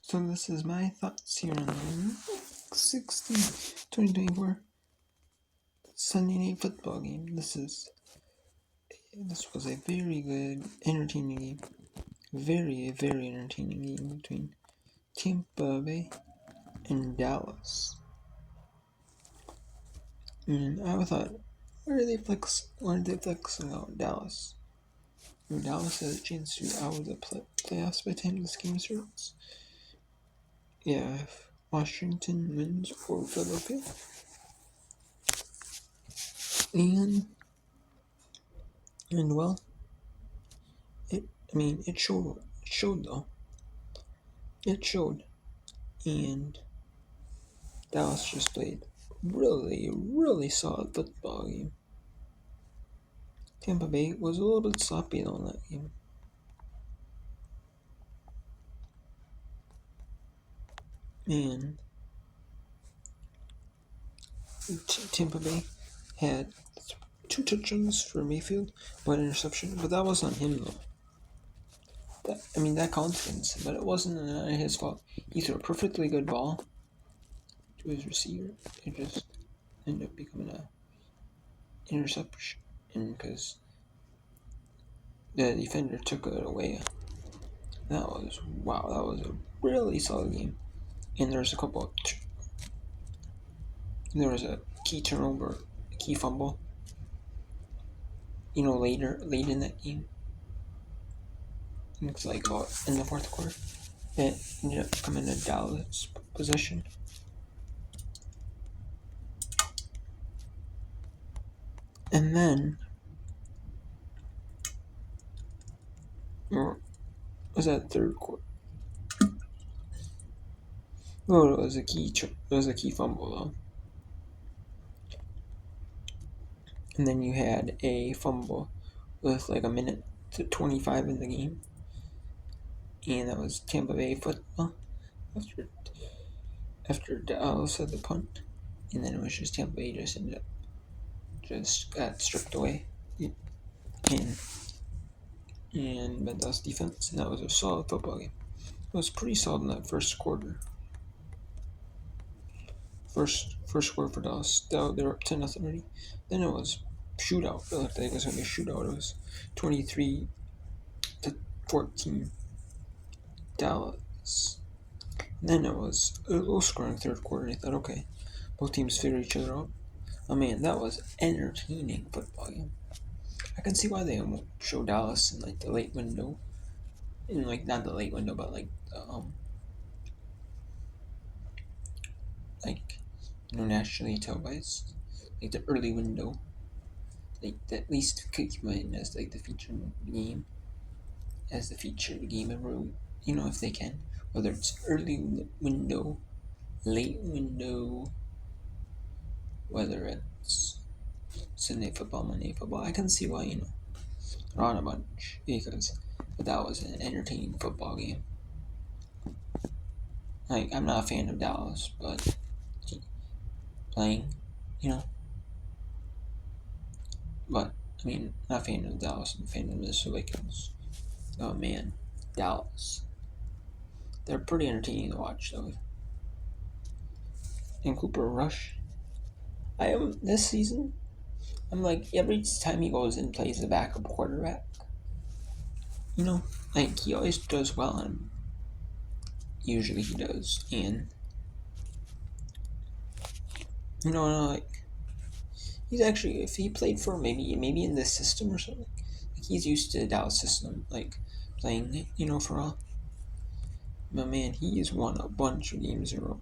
So this is my thoughts here on the 2024 Sunday Night Football game. This was a very good, entertaining game. Very entertaining game between Tampa Bay and Dallas. And I thought, why are they flexing out Dallas? Dallas has a chance to be out of the playoffs by the time this game starts. Yeah, if Washington wins or Philadelphia. And well, it showed though. It showed. And Dallas just played really solid football game. Tampa Bay was a little bit sloppy on that game. And Tampa Bay had 2 touchdowns for Mayfield, 1 interception, but that wasn't on him though. That counts against him, but it wasn't his fault. He threw a perfectly good ball to his receiver. It just ended up becoming an interception because the defender took it away. That was a really solid game. And there was a key turnover, a key fumble. Late in that game. It's like in the fourth quarter. It ended up coming to Dallas possession. And then, or was that third quarter? No, it was a key fumble though. And then you had a fumble with like a minute to 25 in the game. And that was Tampa Bay football after Dallas had the punt. And then it was just Tampa Bay just got stripped away. And Dallas defense, and that was a solid football game. It was pretty solid in that first quarter. First quarter for Dallas, they were up 10-0 already. Then it was shootout. I think it was going to be a shootout. It was 23-14 Dallas. And then it was a low scoring third quarter. I thought, okay, both teams figured each other out. Oh man, that was entertaining football game. I can see why they won't show Dallas in like the late window. In like not the late window, but like nationally televised, like the early window, like at least keep in as like the featured game, if they can, whether it's early window, late window, whether it's Sunday football, Monday football. I can see why they're on a bunch but that was an entertaining football game. Like I'm not a fan of Dallas, but playing, But not a fan of Dallas. I'm a fan of the Minnesota Vikings. Oh man, Dallas. They're pretty entertaining to watch though. And Cooper Rush. This season. I'm like every time he goes and plays the backup quarterback. Like he always does well, and usually he does. And he's actually, if he played for maybe in this system or something, like he's used to the Dallas system, like playing for all. But man, he's won a bunch of games in a row.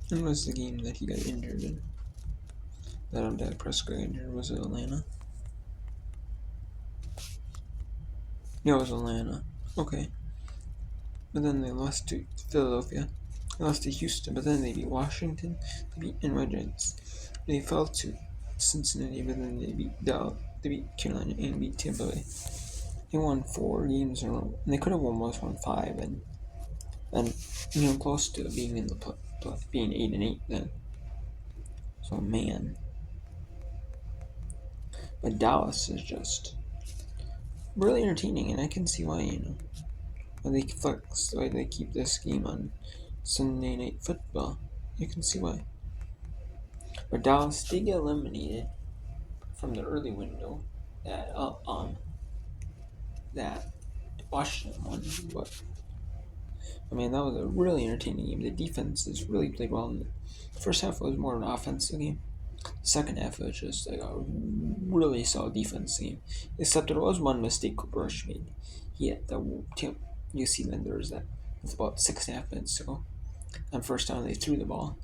When was the game that he got injured in? That Dak Prescott got injured? Was it Atlanta? Yeah, it was Atlanta. Okay. But then they lost to Philadelphia. They lost to Houston, but then they beat Washington. They beat NY. They fell to Cincinnati, but then they beat Dallas. They beat Carolina and beat Tampa Bay. They won 4 games in a row, and they could have almost won 5, and close to being in the being 8-8 then. So man, but Dallas is just really entertaining, and I can see why, why they flex, why they keep this game on Sunday Night Football. You can see why. But Dallas did get eliminated from the early window that that Washington won. But I mean, that was a really entertaining game. The defenses really played well. In the first half was more of an offensive game. Second half was just like a really solid defense game. Except there was one mistake Cooper Rush made. He had the you see then there was that with about 6.5 minutes to go. On first down they threw the ball.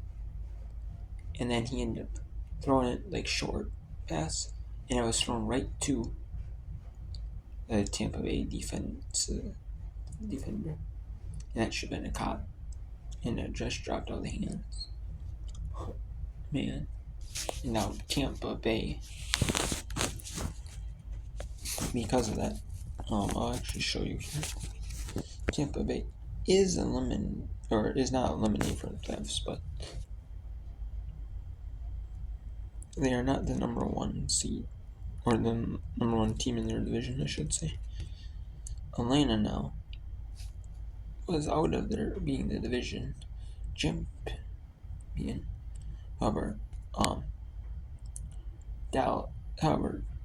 And then he ended up throwing it like short pass. And it was thrown right to the Tampa Bay defender. And that should have been a caught. And it just dropped out of the hands. Man. And now Tampa Bay, because of that, I'll actually show you here. Tampa Bay is eliminated, or is not eliminated from the playoffs, but they are not the number one seed, or the number one team in their division, I should say. Atlanta now was out of their being the division champion. However,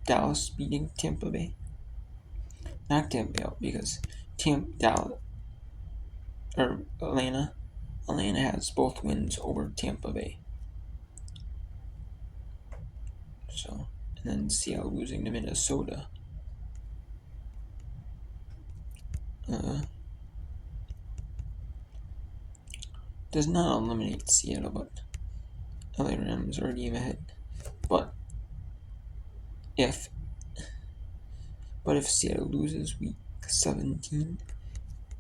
Dallas beating Tampa Bay knocked Tampa Bay out because Atlanta has both wins over Tampa Bay. So, and then Seattle losing to Minnesota. Does not eliminate Seattle, but LA Rams are a game ahead. But if Seattle loses week 17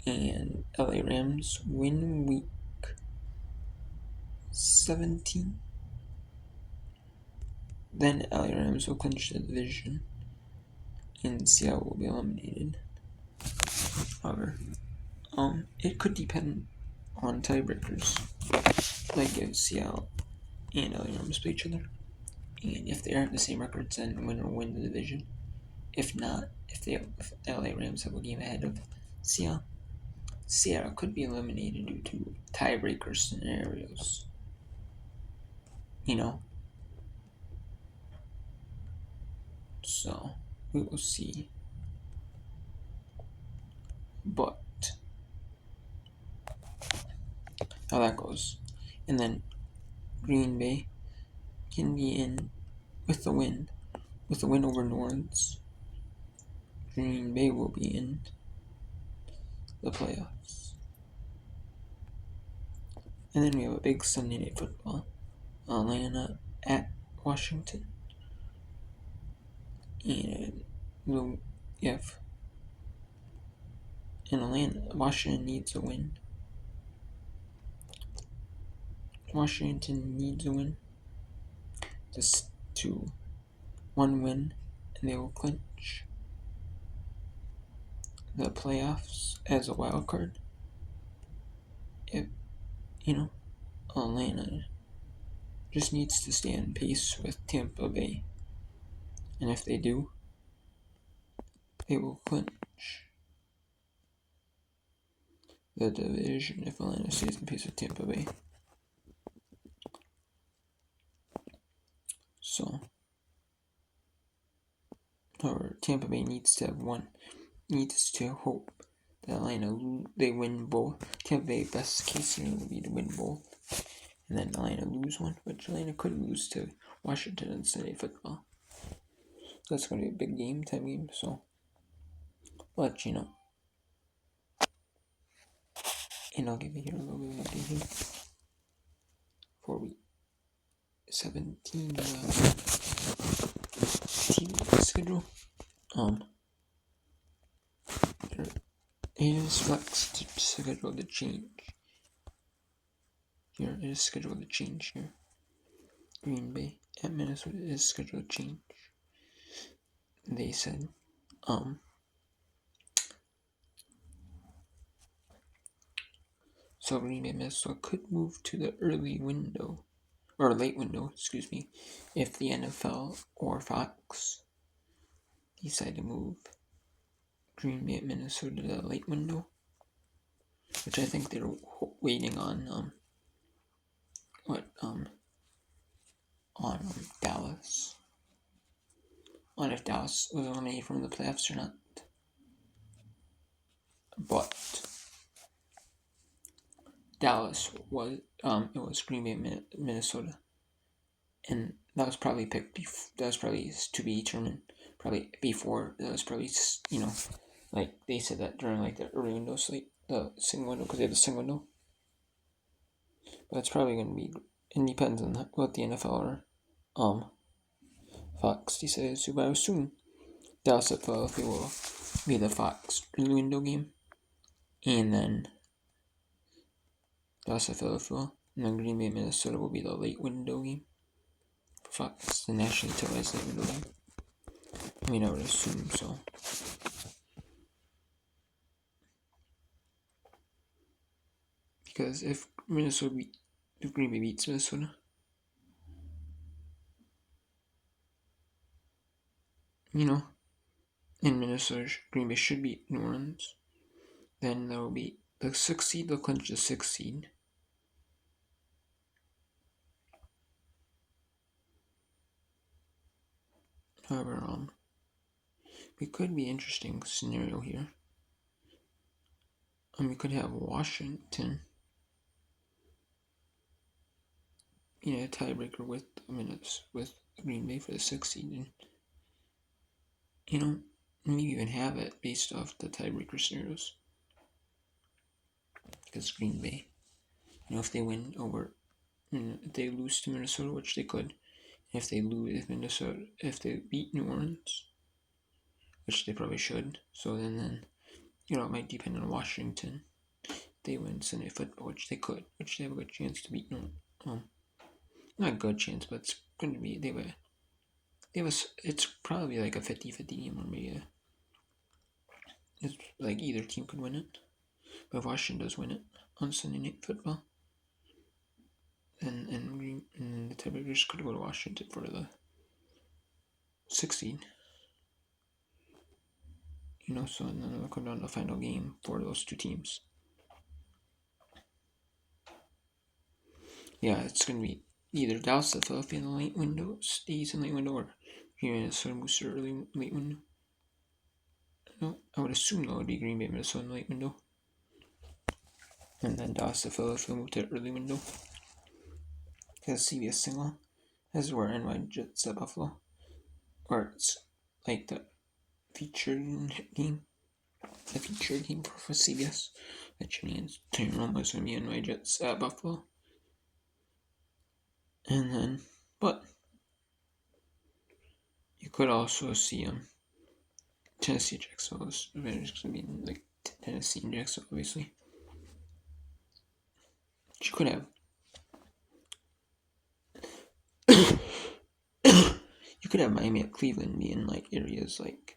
and LA Rams win week 17, then LA Rams will clinch the division and Seattle will be eliminated. However, it could depend on tiebreakers, like if Seattle and LA Rams play each other, and if they aren't the same records, then winner will win the division. If not, if LA Rams have a game ahead of Seattle could be eliminated due to tiebreaker scenarios. So we will see. But how that goes. And then Green Bay can be in with the win over New Orleans. Green Bay will be in the playoffs. And then we have a big Sunday Night Football. Atlanta at Washington. And we'll have in Atlanta, Washington needs a win. Washington needs a win. Just to one win, and they will clinch the playoffs as a wild card. If Atlanta just needs to stay on pace with Tampa Bay, and if they do, they will clinch the division if Atlanta stays on pace with Tampa Bay. So, however, Tampa Bay needs to hope that Atlanta they win both. Tampa Bay best case scenario would be to win both, and then Atlanta lose one, which Atlanta could lose to Washington on Sunday Football. So that's going to be a big game, time game. So, but and I'll give you here a little bit of an update here for week 17 team schedule. It is flexed to schedule the change. Here it is scheduled to change here. Green Bay at Minnesota is scheduled to change. They said, so Green Bay, Minnesota could move to the early window, or late window, if the NFL or Fox decide to move Green Bay at Minnesota, the late window, which I think they're waiting on Dallas, on if Dallas was eliminated from the playoffs or not. But Dallas was it was Green Bay, Minnesota, and that was probably picked. That was probably to be determined. Probably before that was probably like they said that during like the early window slate, the single window because they have the single window. But it's probably going to be. It depends on what the NFL or Fox decides to. But I assume Dallas at Philadelphia will be the Fox early window game, and then Dallas at Philadelphia, and then Green Bay, Minnesota will be the late window game for Fox, the nationally televised late window game. I mean, I would assume so. Because if Green Bay beats Minnesota, in Minnesota, Green Bay should beat New Orleans. Then there will be the 6th seed, they'll clinch the 6th seed. However, it could be an interesting scenario here. We could have Washington a tiebreaker with Green Bay for the 6th seed, and maybe even have it based off the tiebreaker scenarios. Because Green Bay, if they win over, if they lose to Minnesota, which they could, if they beat New Orleans, which they probably should, so then it might depend on Washington. They win Sunday football, which they could, which they have a good chance to beat not a good chance, but it's going to be, it's probably like a 50-50 game, or maybe it's like either team could win it. But if Washington does win it on Sunday Night Football, and the tiebreakers could go to Washington for the 6th seed. So then it'll come down to the final game for those two teams. Yeah, it's going to be either Dallas or Philadelphia in the late window, stays in the late window, or Minnesota moves to early late window. No, I would assume that would be Green Bay, Minnesota in the late window. And then Dallas to Philadelphia move to early window. Because CBS single, this is where NY Jets at Buffalo, where it's like the featured game for CBS. Which means Tony Romo is going to be NY Jets at Buffalo. And then, but you could also see Tennessee, Jacksonville. It's going to be like Tennessee and Jacksonville, obviously. You could have. You could have Miami at Cleveland be in like areas like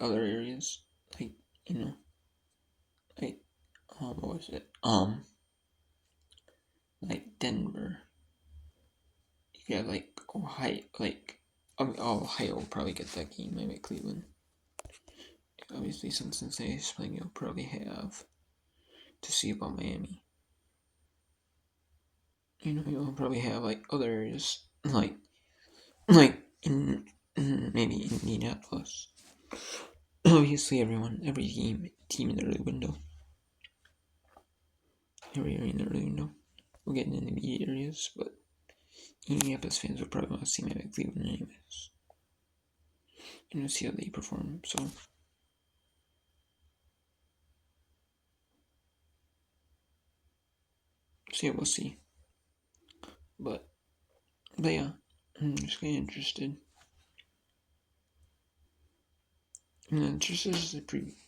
other areas, like what was it? Like Denver. You could have like Ohio, Ohio will probably get that game. Maybe Cleveland. Obviously, Cincinnati is playing, you'll probably have to see about Miami. You'll probably have like other areas like in maybe Indianapolis. Obviously, every team in the early window. Every area in the early window. We'll get in the immediate areas, but Indianapolis fans will probably want to see maybe Cleveland anyways. See how they perform, so. So yeah, we'll see. But yeah, I'm just kind of interested. And then just as a preview,